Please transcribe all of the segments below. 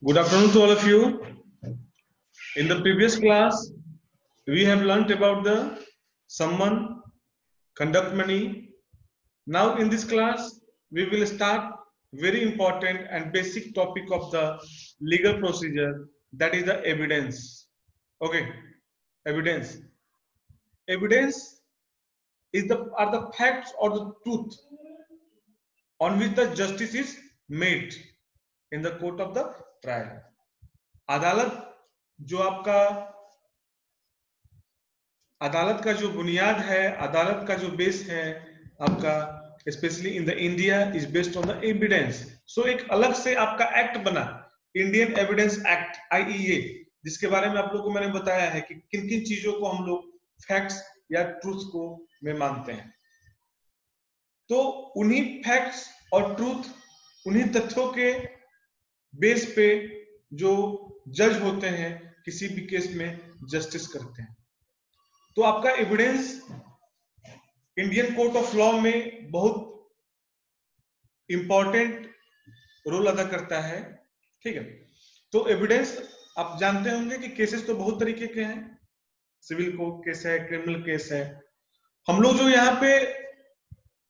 Good afternoon to all of you. In the previous class, we have learnt about the summon, conduct money. Now in this class, we will start very important and basic topic of the legal procedure, that is the evidence. Okay, evidence. Evidence are the facts or the truth on which the justice is made in the court of the trial. अदालत जो आपका अदालत का जो बुनियाद है, अदालत का जो बेस है आपका, specially in the India, is based on the evidence. So एक अलग से आपका एक्ट बना, इंडियन एविडेंस एक्ट IEA, जिसके बारे में आप लोगों को मैंने बताया है कि किन किन चीजों को हम लोग फैक्ट्स या ट्रूथ को में मानते हैं. तो उन्हीं फैक्ट्स और ट्रूथ, उन्हीं तथ्यों के बेस पे जो जज होते हैं किसी भी केस में जस्टिस करते हैं. तो आपका evidence Indian court of law में बहुत इंपॉर्टेंट रोल अदा करता है. ठीक है, तो एविडेंस आप जानते होंगे कि केसेस तो बहुत तरीके के हैं. सिविल कोर्ट केस है, क्रिमिनल केस है. हम लोग जो यहाँ पे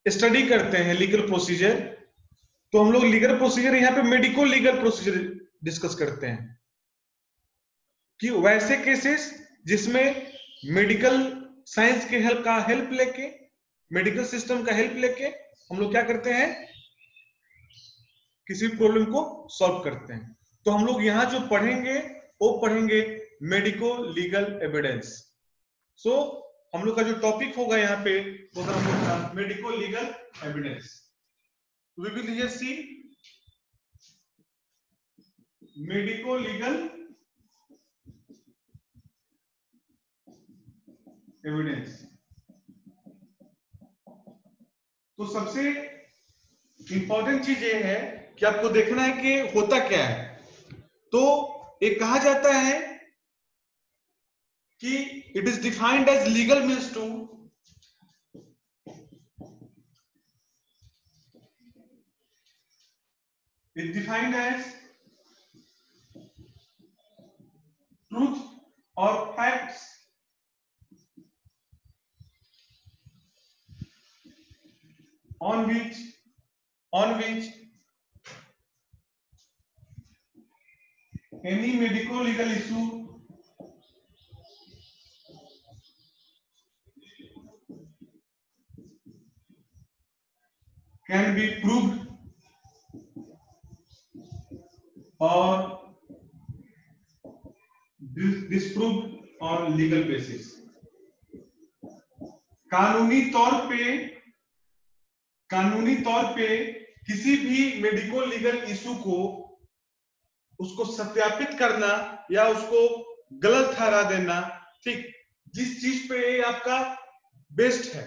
स्टडी करते हैं लीगल प्रोसीजर, तो हम लोग लीगल प्रोसीजर यहाँ पे मेडिको लीगल प्रोसीजर डिस्कस करते हैं कि वैसे केसेस जिसमें मेडिकल साइंस के हेल्प लेके, मेडिकल सिस्टम का हेल्प लेके हम लोग क्या करते हैं, किसी प्रॉब्लम को सॉल्व करते हैं. तो हम लोग यहाँ जो पढ़ेंगे वो पढ़ेंगे मेडिको लीगल एविडेंस. सो हम लोग का जो टॉपिक होगा यहाँ पे वो हम लोग का medico legal evidence. We will here see medico legal evidence. तो सबसे इंपॉर्टेंट चीज ये है कि आपको देखना है कि होता क्या है. तो एक कहा जाता है कि it is defined as legal means to defined as truth और facts on which any medico legal issue can be proved or disproved on legal basis. कानूनी तौर पे किसी भी मेडिको लीगल इशू को उसको सत्यापित करना या उसको गलत ठहरा देना, ठीक, जिस चीज पे आपका बेस्ड है,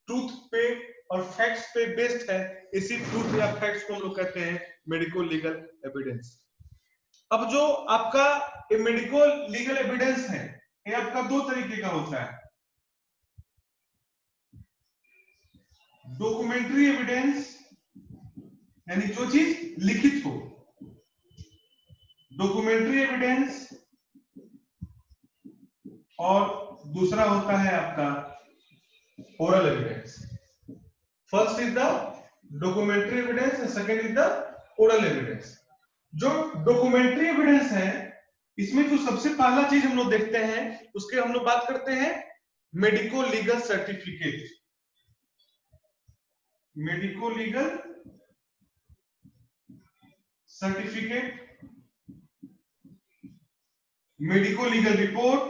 ट्रूथ पे और फैक्ट्स पे बेस्ड है, इसी ट्रूथ या फैक्ट्स को हम लोग कहते हैं मेडिको लीगल एविडेंस. अब जो आपका मेडिको लीगल एविडेंस है ये आपका दो तरीके का होता है. डॉक्यूमेंट्री एविडेंस यानी जो चीज लिखित हो, डॉक्यूमेंट्री एविडेंस, और दूसरा होता है आपका oral evidence. First is the documentary evidence and second is the oral evidence. जो डॉक्यूमेंट्री एविडेंस है इसमें जो सबसे पहला चीज हम लोग देखते हैं उसके हम लोग बात करते हैं medico legal certificate. Medico legal certificate, medico legal report,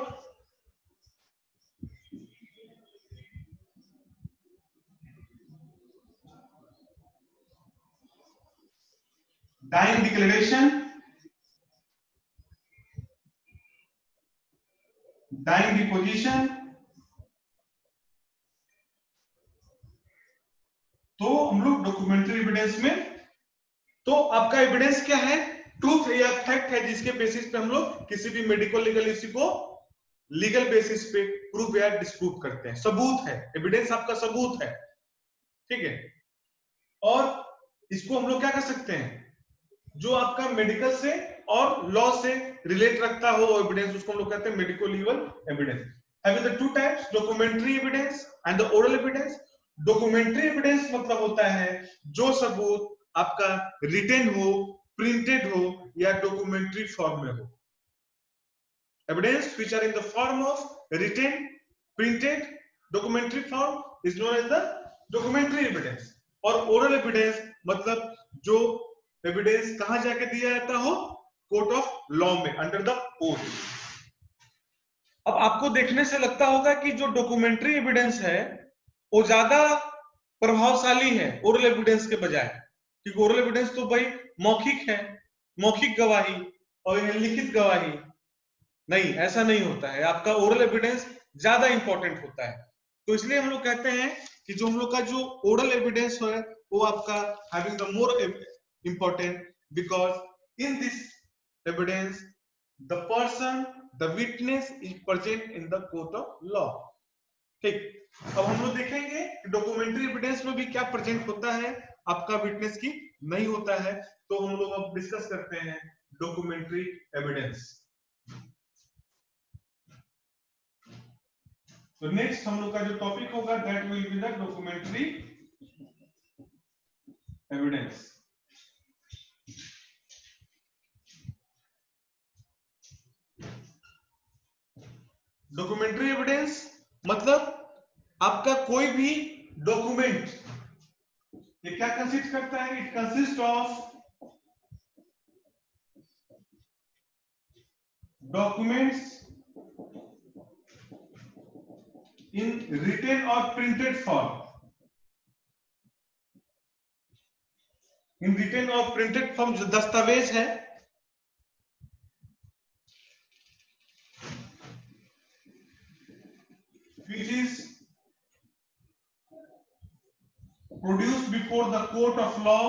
dying declaration, dying deposition. तो हम लोग डॉक्यूमेंट्री एविडेंस में, तो आपका एविडेंस क्या है, ट्रूथ या फैक्ट है जिसके बेसिस पे हम लोग किसी भी मेडिको लीगल इश्यू को लीगल बेसिस पे प्रूव या डिस्प्रूव करते हैं. सबूत है, एविडेंस आपका सबूत है. ठीक है, और इसको हम लोग क्या कर सकते हैं, जो आपका मेडिकल से और लॉ से रिलेट रखता हो एविडेंस, उसको हम लोग कहते हैं medico legal evidence. Having the two types, documentary evidence and the oral evidence. Documentary evidence मतलब होता है जो सबूत आपका रिटेन हो, प्रिंटेड हो या डॉक्यूमेंट्री फॉर्म में हो। Evidence which are in the form of written, printed, documentary form is known as the documentary evidence। और oral evidence मतलब जो evidence कहां जाके दिया जाता हो, कोर्ट ऑफ लॉ में, अंडर द ओथ। अब आपको देखने से लगता होगा कि जो डॉक्यूमेंट्री एविडेंस है वो ज्यादा प्रभावशाली है ओरल एविडेंस के बजाय, क्योंकि ओरल एविडेंस तो भाई मौखिक है, मौखिक गवाही, और यह लिखित गवाही नहीं, ऐसा नहीं होता है। आपका ओरल एविडेंस ज्यादा इंपॉर्टेंट होता है। तो इसलिए हम लोग कहते हैं कि जो हम लोग का जो ओरल एविडेंस है वो आपका having the more important, because in this evidence the person, the witness is present in the court of law. ठीक, अब हम लोग देखेंगे कि डॉक्यूमेंट्री एविडेंस में भी क्या प्रेजेंट होता है, आपका विटनेस की नहीं होता है। तो हम लोग अब डिस्कस करते हैं डॉक्यूमेंट्री एविडेंस। तो नेक्स्ट हम लोग का जो टॉपिक होगा that will be the documentary evidence. Documentary evidence मतलब आपका कोई भी डॉक्यूमेंट, ये क्या कंसिस्ट करता है? It consist of documents in written or printed form, in written or printed form जो दस्तावेज है, which is produced before the court of law,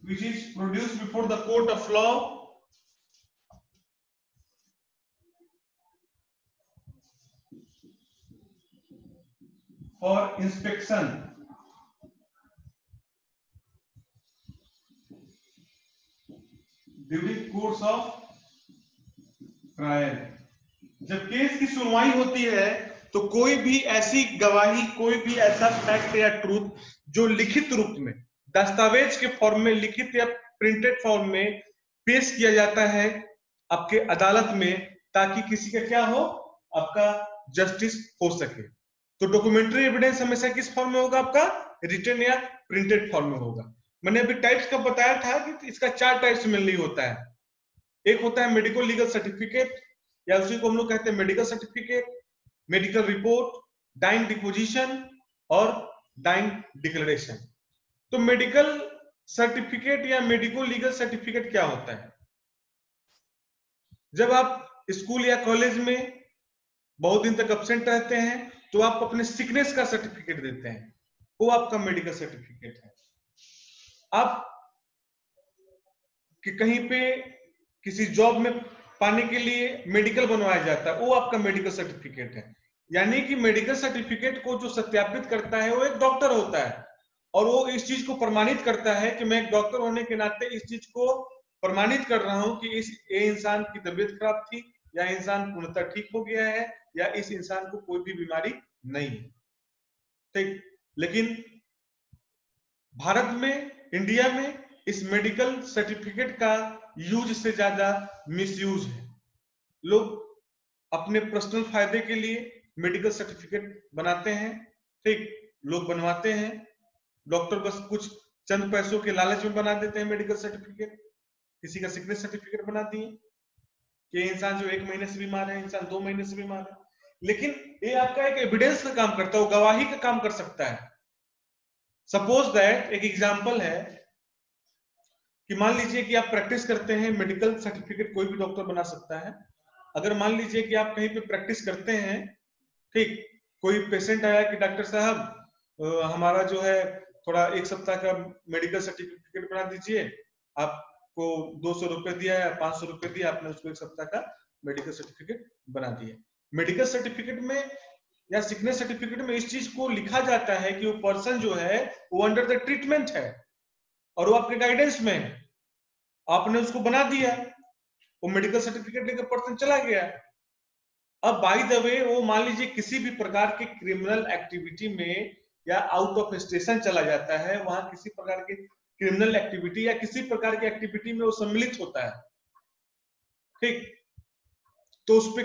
which is produced before the court of law for inspection during course of trial। जब case की सुनवाई होती है तो कोई भी ऐसी गवाही, कोई भी ऐसा फैक्ट या ट्रूथ जो लिखित रूप में, दस्तावेज के फॉर्म में, लिखित या प्रिंटेड फॉर्म में पेश किया जाता है आपके अदालत में, ताकि किसी का क्या हो, आपका जस्टिस हो सके। तो डॉक्यूमेंट्री एविडेंस हमेशा किस फॉर्म में होगा? आपका रिटन या प्रिंटेड फॉर्म में होगा। मैंने अभी टाइप्स का बताया था कि इसका 4 टाइप्स मेनली होता है। एक होता है मेडिकल लीगल सर्टिफिकेट, या उसी को हम लोग कहते हैं medical certificate, medical report, dying deposition और डाइंग डिक्लेरेशन। तो मेडिकल सर्टिफिकेट या मेडिकल लीगल सर्टिफिकेट क्या होता है? जब आप स्कूल या कॉलेज में बहुत दिन तक एब्सेंट रहते हैं तो आप अपने सिकनेस का सर्टिफिकेट देते हैं, वो आपका मेडिकल सर्टिफिकेट है। आप कि कहीं पे किसी जॉब में पाने के लिए मेडिकल बनवाया जाता है, वो आपका मेडिकल सर्टिफिकेट है। यानी कि मेडिकल सर्टिफिकेट को जो सत्यापित करता है वो एक डॉक्टर होता है, और वो इस चीज को प्रमाणित करता है कि मैं एक डॉक्टर होने के नाते इस चीज को प्रमाणित कर रहा हूं कि ये इंसान की तबीयत खराब थी, या इंसान पूर्णतः ठीक हो गया है, या इस इंसान को कोई भी बीमारी नहीं है। ठीक, लेकिन भारत में, इंडिया में इस मेडिकल सर्टिफिकेट का यूज से ज्यादा मिसयूज है। लोग अपने पर्सनल फायदे के लिए मेडिकल सर्टिफिकेट बनाते हैं। ठीक, लोग बनवाते हैं, डॉक्टर बस कुछ चंद पैसों के लालच में बना देते हैं मेडिकल सर्टिफिकेट। किसी का सिकनेस सर्टिफिकेट बना दिए कि इंसान जो 1 महीने से बीमार है, इंसान 2 महीने से बीमार है, लेकिन ये आपका एक एविडेंस का काम करता है, वो गवाही का काम कर सकता है। सपोज दैट, एक एग्जांपल है कि मान लीजिए कि आप प्रैक्टिस करते हैं, मेडिकल सर्टिफिकेट कोई भी डॉक्टर बना सकता है। अगर मान लीजिए कि आप कहीं पे प्रैक्टिस करते हैं, ठीक, कोई पेशेंट आया कि डॉक्टर साहब हमारा जो है थोड़ा 1 सप्ताह का मेडिकल सर्टिफिकेट बना दीजिए, आपको 200 रुपए दिया या 500 रुपए दिया, आपने उसको 1 सप्ताह का मेडिकल सर्टिफिकेट बना दिया। मेडिकल सर्टिफिकेट में या सिकनेस सर्टिफिकेट में इस चीज को लिखा जाता है कि वो पर्सन जो है वो अंडर द ट्रीटमेंट है, और वो आपके गाइडेंस में है, आपने उसको बना दिया, वो मेडिकल सर्टिफिकेट लेकर पर्सन चला गया। अब बाय द वे वो मान लीजिए किसी भी प्रकार के क्रिमिनल एक्टिविटी में या आउट ऑफ स्टेशन चला जाता है, वहां किसी प्रकार के क्रिमिनल एक्टिविटी या किसी प्रकार की एक्टिविटी में वो सम्मिलित होता है, ठीक, तो उस पर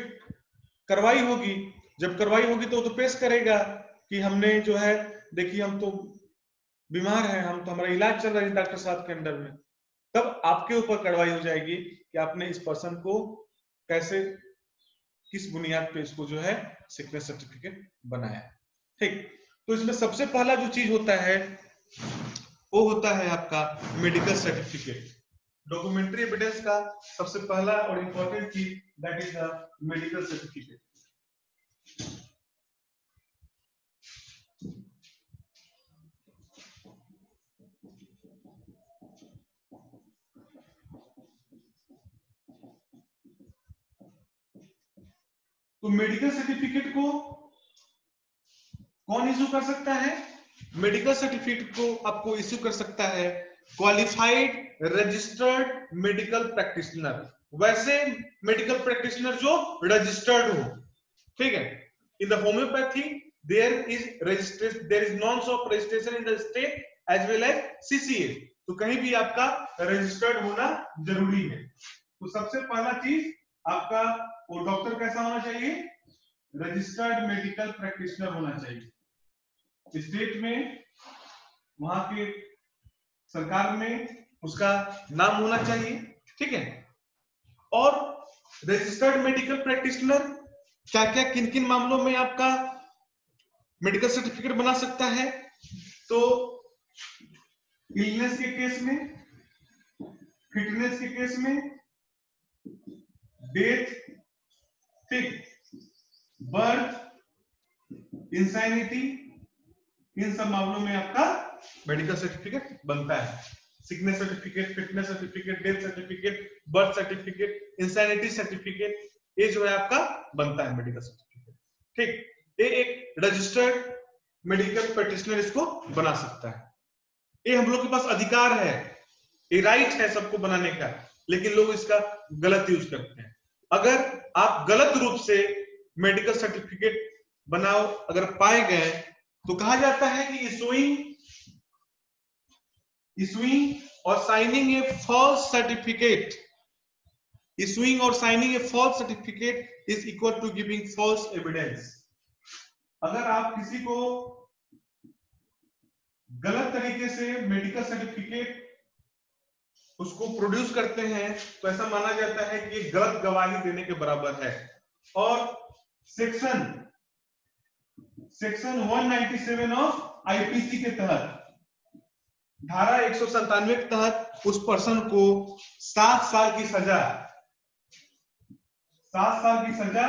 कार्रवाई होगी। जब कार्रवाई होगी तो वो तो पेश करेगा कि हमने जो है, देखिए हम तो बीमार हैं, हम तो हमारा इलाज चल रहा है डॉक्टर साहब के अंडर में। तब आपके ऊपर कार्रवाई हो जाएगी कि आपने इस पर्सन को कैसे, किस बुनियाद पे इसको जो है सिकनेस सर्टिफिकेट बनाया, ठीक। तो इसमें सबसे पहला जो चीज होता है वो होता है आपका मेडिकल सर्टिफिकेट। डॉक्यूमेंट्री एविडेंस का सबसे पहला और इंपॉर्टेंट चीज that is the medical certificate. तो मेडिकल सर्टिफिकेट को कौन इशू कर सकता है? मेडिकल सर्टिफिकेट को आपको इशू कर सकता है क्वालिफाइड रजिस्टर्ड मेडिकल प्रैक्टिशनर, वैसे मेडिकल प्रैक्टिशनर जो रजिस्टर्ड हो, ठीक है। In the homeopathy there is norms of registration in the state as well as CCA, तो कहीं भी आपका रजिस्टर्ड होना जरूरी है। तो सबसे पहला चीज आपका वो डॉक्टर कैसा होना चाहिए? रजिस्टर्ड मेडिकल प्रैक्टिशनर होना चाहिए, स्टेट में, वहां के सरकार में उसका नाम होना चाहिए, ठीक है। और रजिस्टर्ड मेडिकल प्रैक्टिशनर क्या क्या किन किन मामलों में आपका मेडिकल सर्टिफिकेट बना सकता है? तो इलनेस के केस में, फिटनेस के केस में, डेथ, ठीक, बर्थ, इंसैनिटी, इन सब मामलों में आपका मेडिकल सर्टिफिकेट बनता है। Sickness certificate, fitness certificate, death certificate, birth certificate, insanity certificate, ये जो है आपका बनता है मेडिकल सर्टिफिकेट, ठीक। ये एक रजिस्टर्ड मेडिकल प्रैक्टिशनर इसको बना सकता है। ये हम लोग के पास अधिकार है, ये राइट है सबको बनाने का, लेकिन लोग इसका गलत यूज करते हैं। अगर आप गलत रूप से मेडिकल सर्टिफिकेट बनाओ अगर पाए गए तो कहा जाता है कि इशूइंग और signing a false certificate, issuing और signing a false certificate is equal to giving false evidence. अगर आप किसी को गलत तरीके से मेडिकल सर्टिफिकेट उसको प्रोड्यूस करते हैं तो ऐसा माना जाता है कि गलत गवाही देने के बराबर है। और सेक्शन 197 ऑफ आईपीसी के तहत, धारा 197 के तहत उस पर्सन को 7 साल की सजा, 7 साल की सजा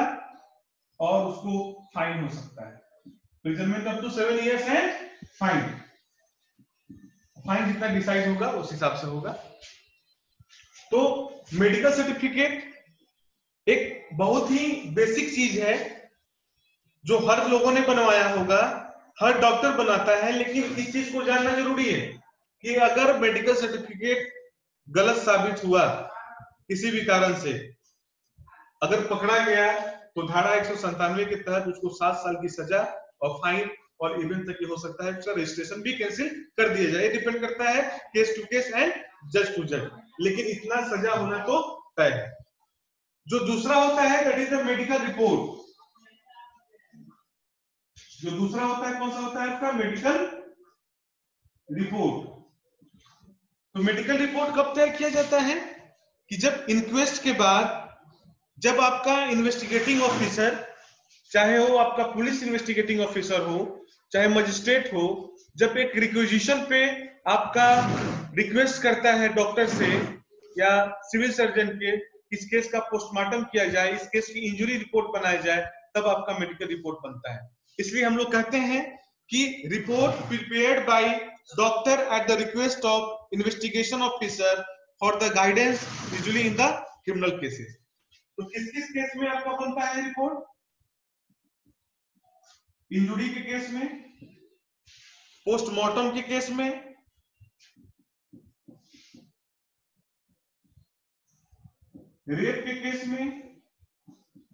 और उसको फाइन हो सकता है, imprisonment up to 7 years and fine. Fine जितना डिसाइड होगा उस हिसाब से होगा। तो मेडिकल सर्टिफिकेट एक बहुत ही बेसिक चीज है जो हर लोगों ने बनवाया होगा, हर डॉक्टर बनाता है, लेकिन इस चीज को जानना जरूरी है कि अगर मेडिकल सर्टिफिकेट गलत साबित हुआ किसी भी कारण से, अगर पकड़ा गया तो धारा 197 के तहत उसको 7 साल की सजा और फाइन और इवन तक हो सकता है उसका रजिस्ट्रेशन भी कैंसिल कर दिया जाए। डिपेंड करता है केस टू केस एंड जज टू जज, लेकिन इतना सजा होना तो तय है। जो दूसरा होता है that is the medical report. जो दूसरा होता है कौन सा होता है आपका? Medical report. तो मेडिकल रिपोर्ट कब तैयार किया जाता है? कि जब इंक्वेस्ट के बाद, जब आपका इन्वेस्टिगेटिंग ऑफिसर, चाहे वो आपका पुलिस इन्वेस्टिगेटिंग ऑफिसर हो चाहे मजिस्ट्रेट हो, जब एक रिक्वेजिशन पे आपका रिक्वेस्ट करता है डॉक्टर से या सिविल सर्जन के, इस केस का पोस्टमार्टम किया जाए, इस केस की इंजरी रिपोर्ट बनाया जाए, तब आपका मेडिकल रिपोर्ट बनता है। इसलिए हम लोग कहते हैं कि report prepared by doctor at the request of investigation officer for the guidance usually in the criminal cases. तो किस किस केस में आपका बनता है रिपोर्ट? इंजुरी के केस में, पोस्टमार्टम के केस में, रेप के केस में,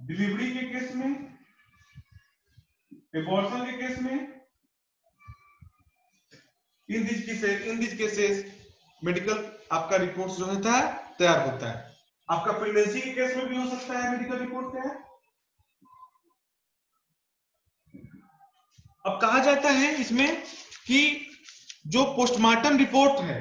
डिलीवरी के केस में, एबॉर्शन के केस में, इन दिस केसेस मेडिकल आपका रिपोर्ट जो होता है तैयार होता है। आपका प्रेगनेंसी के केस में भी हो सकता है मेडिकल रिपोर्ट तैयार। अब कहा जाता है इसमें कि जो पोस्टमार्टम रिपोर्ट है,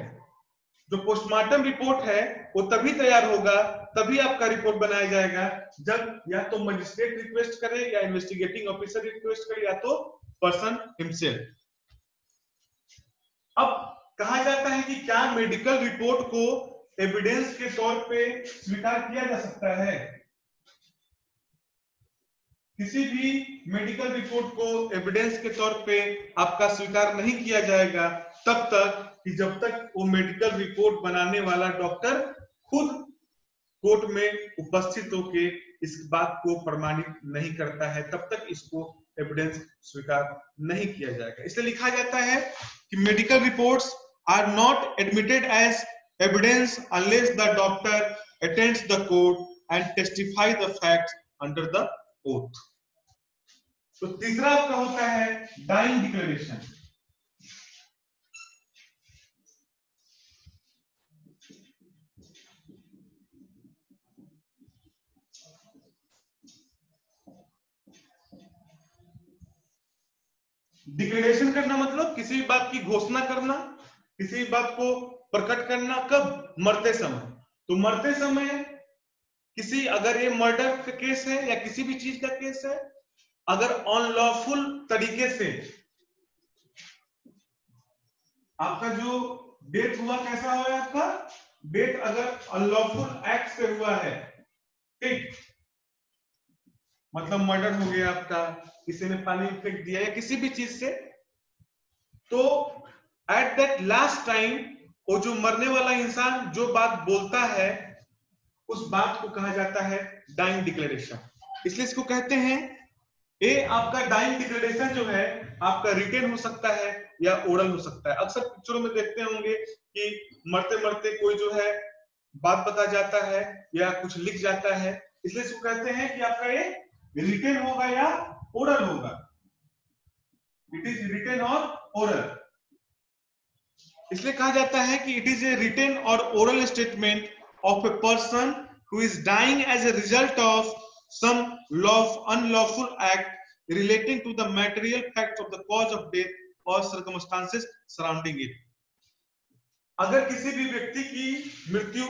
जो पोस्टमार्टम रिपोर्ट है वो तभी तैयार होगा, तभी आपका रिपोर्ट बनाया जाएगा जब या तो मजिस्ट्रेट रिक्वेस्ट करे या इन्वेस्टिगेटिंग ऑफिसर रिक्वेस्ट करे या तो पर्सन हिमसेल्फ। अब कहा जाता है कि क्या मेडिकल रिपोर्ट को एविडेंस के तौर पे स्वीकार किया जा सकता है? किसी भी मेडिकल रिपोर्ट को एविडेंस के तौर पे आपका स्वीकार नहीं किया जाएगा तब तक कि जब तक वो मेडिकल रिपोर्ट बनाने वाला डॉक्टर खुद कोर्ट में उपस्थित होके इस बात को प्रमाणित नहीं करता है, तब तक इसको एविडेंस स्वीकार नहीं किया जाएगा। इसलिए लिखा जाता है कि medical reports are not admitted as evidence unless the doctor attends the court and testify the facts under the oath. तो तीसरा आपका होता है डाइंग डिक्लेरेशन। डिक्लेरेशन करना मतलब किसी भी बात की घोषणा करना, किसी भी बात को प्रकट करना। कब? मरते समय। तो मरते समय किसी, अगर ये मर्डर का केस है या किसी भी चीज का केस है, अगर अनलॉफुल तरीके से आपका जो डेथ हुआ, कैसा हुआ है आपका डेथ, अगर अनलॉफुल एक्ट से हुआ है, ठीक, मतलब मर्डर हो गया आपका, किसी ने पानी फेंक दिया या किसी भी चीज से, तो एट दैट लास्ट टाइम वो जो मरने वाला इंसान जो बात बोलता है उस बात को कहा जाता है डाइंग डिक्लेरेशन। इसलिए इसको कहते हैं, ये आपका डाइंग डिक्लेरेशन जो है आपका रिटेन हो सकता है या ओरल हो सकता है। अक्सर पिक्चरों में देखते होंगे कि मरते मरते कोई जो है बात बता जाता है या कुछ लिख जाता है, इसलिए इसको कहते हैं कि आपका ये रिटेन होगा या ओरल होगा। इट इज रिटेन और ओरल। इसलिए कहा जाता है कि इट इज ए रिटेन और oral statement of a person who is dying as a result of some unlawful act relating to the material facts of the cause of death or circumstances surrounding it। अगर किसी भी व्यक्ति की मृत्यु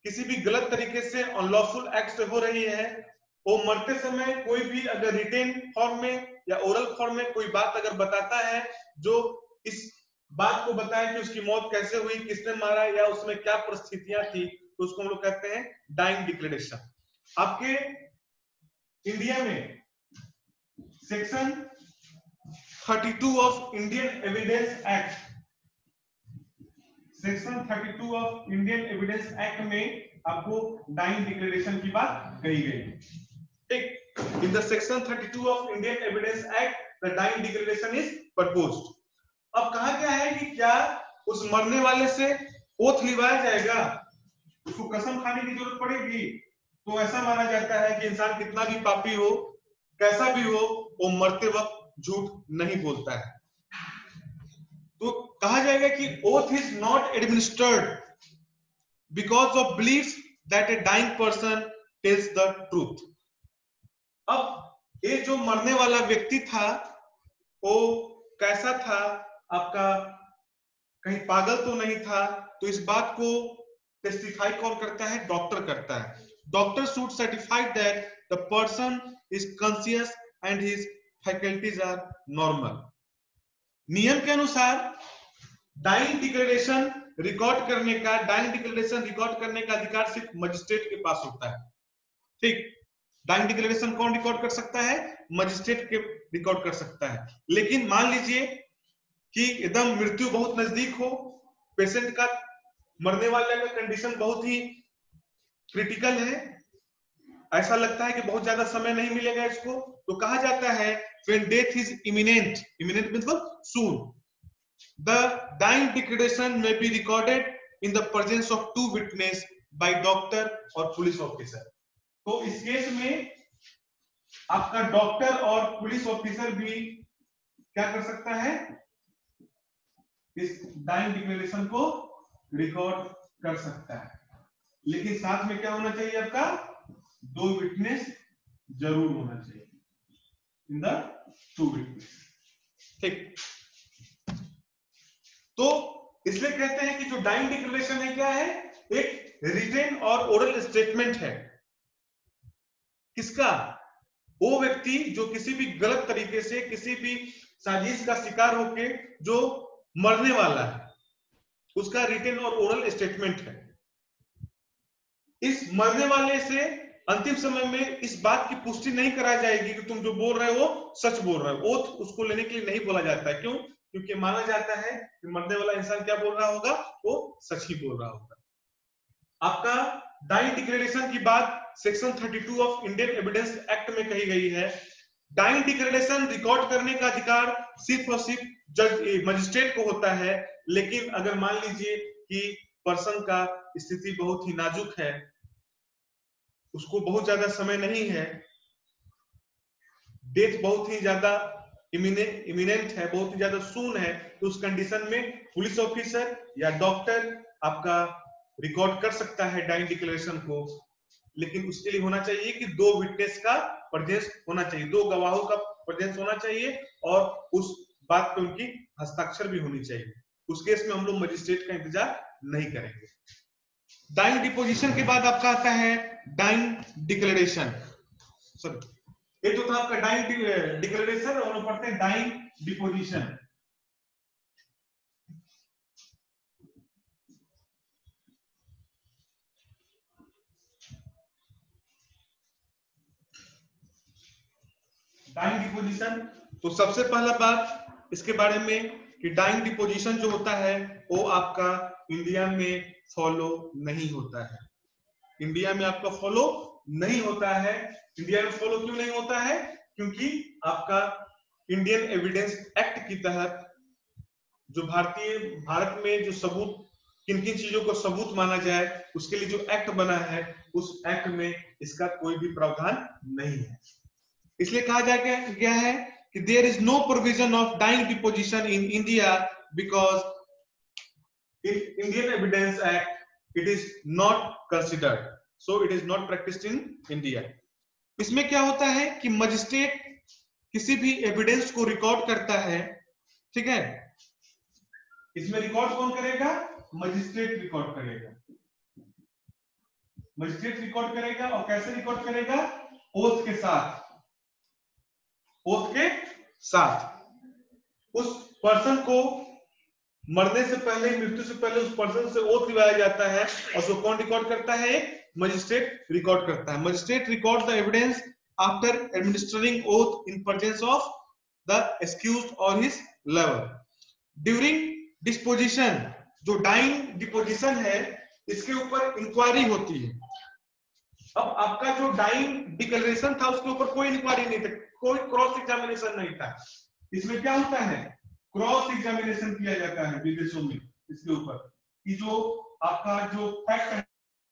किसी भी गलत तरीके से अनलॉफुल एक्ट से हो रही है, वो मरते समय कोई भी अगर रिटेन फॉर्म में या ओरल फॉर्म में कोई बात अगर बताता है जो इस बात को बताए कि उसकी मौत कैसे हुई, किसने मारा या उसमें क्या परिस्थितियां थी, तो उसको हम लोग कहते हैं डाइंग डिक्लेरेशन। आपके इंडिया में section 32 of Indian evidence act, section 32 of Indian evidence act में आपको डाइंग डिक्लेरेशन की बात कही गई। ठीक, in the section 32 of Indian evidence act the dying declaration is proposed. अब कहा गया है कि क्या उस मरने वाले से ओथ लिवाया जाएगा, उसको कसम खाने की जरूरत पड़ेगी। तो ऐसा माना जाता है कि इंसान कितना भी पापी हो, कैसा भी हो, वो मरते वक्त झूठ नहीं बोलता है। तो कहा जाएगा कि oath is not administered because of belief that a dying person tells the truth. अब ये जो मरने वाला व्यक्ति था वो कैसा था, आपका कहीं पागल तो नहीं था, तो इस बात को टेस्टिफाई कौन करता है? डॉक्टर करता है। Doctor should certify that the person is conscious and his faculties are normal। नियम के अनुसार डाइंग डिक्लेरेशन रिकॉर्ड करने का, डाइंग डिक्लेरेशन रिकॉर्ड करने का अधिकार सिर्फ मजिस्ट्रेट के पास होता है। ठीक, डाइंग डिक्लेरेशन कौन रिकॉर्ड कर सकता है? मजिस्ट्रेट के रिकॉर्ड कर सकता है। लेकिन मान लीजिए कि एकदम मृत्यु बहुत नजदीक हो, पेशेंट का, मरने वाले का कंडीशन बहुत ही क्रिटिकल है, ऐसा लगता है कि बहुत ज्यादा समय नहीं मिलेगा इसको, तो कहा जाता है when death is imminent, imminent मतलब soon, the dying declaration may be recorded in the presence of two witnesses by doctor और पुलिस ऑफिसर। तो इस केस में आपका डॉक्टर और पुलिस ऑफिसर भी क्या कर सकता है, इस डाइंग डिक्लेरेशन को रिकॉर्ड कर सकता है, लेकिन साथ में क्या होना चाहिए, आपका 2 विटनेस जरूर होना चाहिए, इन द 2 विटनेस। ठीक, तो इसलिए कहते हैं कि जो डाइंग डिक्लेरेशन है क्या है, एक रिटन और ओरल स्टेटमेंट है। किसका, वो व्यक्ति जो किसी भी गलत तरीके से किसी भी साजिश का शिकार होके जो मरने वाला है, उसका रिटन और ओरल स्टेटमेंट है। इस मरने वाले से अंतिम समय में इस बात की पुष्टि नहीं कराई जाएगी कि तुम जो बोल रहे हो सच बोल रहे हो। ओथ उसको लेने के लिए नहीं बोला जाता है। क्यों? क्योंकि माना जाता है कि मरने वाला इंसान क्या बोल रहा होगा, वो सच ही बोल रहा होगा। आपका डाइंग डिक्लेरेशन की बात section 32 of Indian evidence act में कही गई है। डाइंग डिक्लेरेशन रिकॉर्ड करने का अधिकार सिर्फ और सिर्फ जज मजिस्ट्रेट को होता है, लेकिन अगर मान लीजिए कि पर्सन का स्थिति बहुत ही नाजुक है, उसको बहुत ज्यादा समय नहीं है, डेथ बहुत ही ज्यादा इमिनेंट है, बहुत ही ज्यादा सून है, तो उस कंडीशन में पुलिस ऑफिसर या डॉक्टर आपका रिकॉर्ड कर सकता है डाइंग डिक्लेरेशन को। लेकिन उसके लिए होना चाहिए कि 2 विटनेस का प्रेजेंस होना चाहिए, 2 गवाहों का प्रेजेंस होना चाहिए और उस बात पे उनकी हस्ताक्षर भी होनी चाहिए। उस केस में हम लोग मजिस्ट्रेट का इंतजार नहीं करेंगे। डाइंग डिपोजिशन के बाद आपका आता है डाइंग डिक्लेरेशन। सॉरी, ये तो था आपका डाइंग डिक्लेरेशन और हम पढ़ते हैं डाइंग डिपोजिशन। डाइंग डिपोजिशन, तो सबसे पहला बात इसके बारे में कि डाइंग डिपोजिशन जो होता है वो आपका इंडिया में फॉलो नहीं होता है। इंडिया में आपका फॉलो नहीं होता है। इंडिया में फॉलो क्यों नहीं होता है? क्योंकि आपका इंडियन एविडेंस एक्ट के तहत जो भारत में जो सबूत, किन किन चीजों को सबूत माना जाए, उसके लिए जो एक्ट बना है, उस एक्ट में इसका कोई भी प्रावधान नहीं है। इसलिए कहा गया है कि there is no provision of dying deposition in India because in Indian evidence act it is not considered, so it is not practised in India. इसमें क्या होता है कि मजिस्ट्रेट किसी भी एविडेंस को रिकॉर्ड करता है, ठीक है, इसमें रिकॉर्ड कौन करेगा? मजिस्ट्रेट रिकॉर्ड करेगा। मजिस्ट्रेट रिकॉर्ड करेगा और कैसे रिकॉर्ड करेगा? ओथ के साथ। ओथ के साथ उस पर्सन को मरने से पहले, मृत्यु से पहले उस पर्सन से ओथ लिया जाता है और उसको कौन रिकॉर्ड करता है? मजिस्ट्रेट रिकॉर्ड करता है। Magistrate record the evidence after administering oath in presence of the accused और हिज लवर। ड्यूरिंग डिस्पोजिशन, जो डाइंग डिपोजिशन है, इसके ऊपर इंक्वायरी होती है। अब आपका जो डाइंग डिक्लेरेशन था उसके ऊपर कोई इंक्वायरी नहीं था, कोई क्रॉस एग्जामिनेशन नहीं था। इसमें क्या होता है? क्रॉस एग्जामिनेशन किया जाता है विदेशों में इसके ऊपर कि जो आपका जो फैक्ट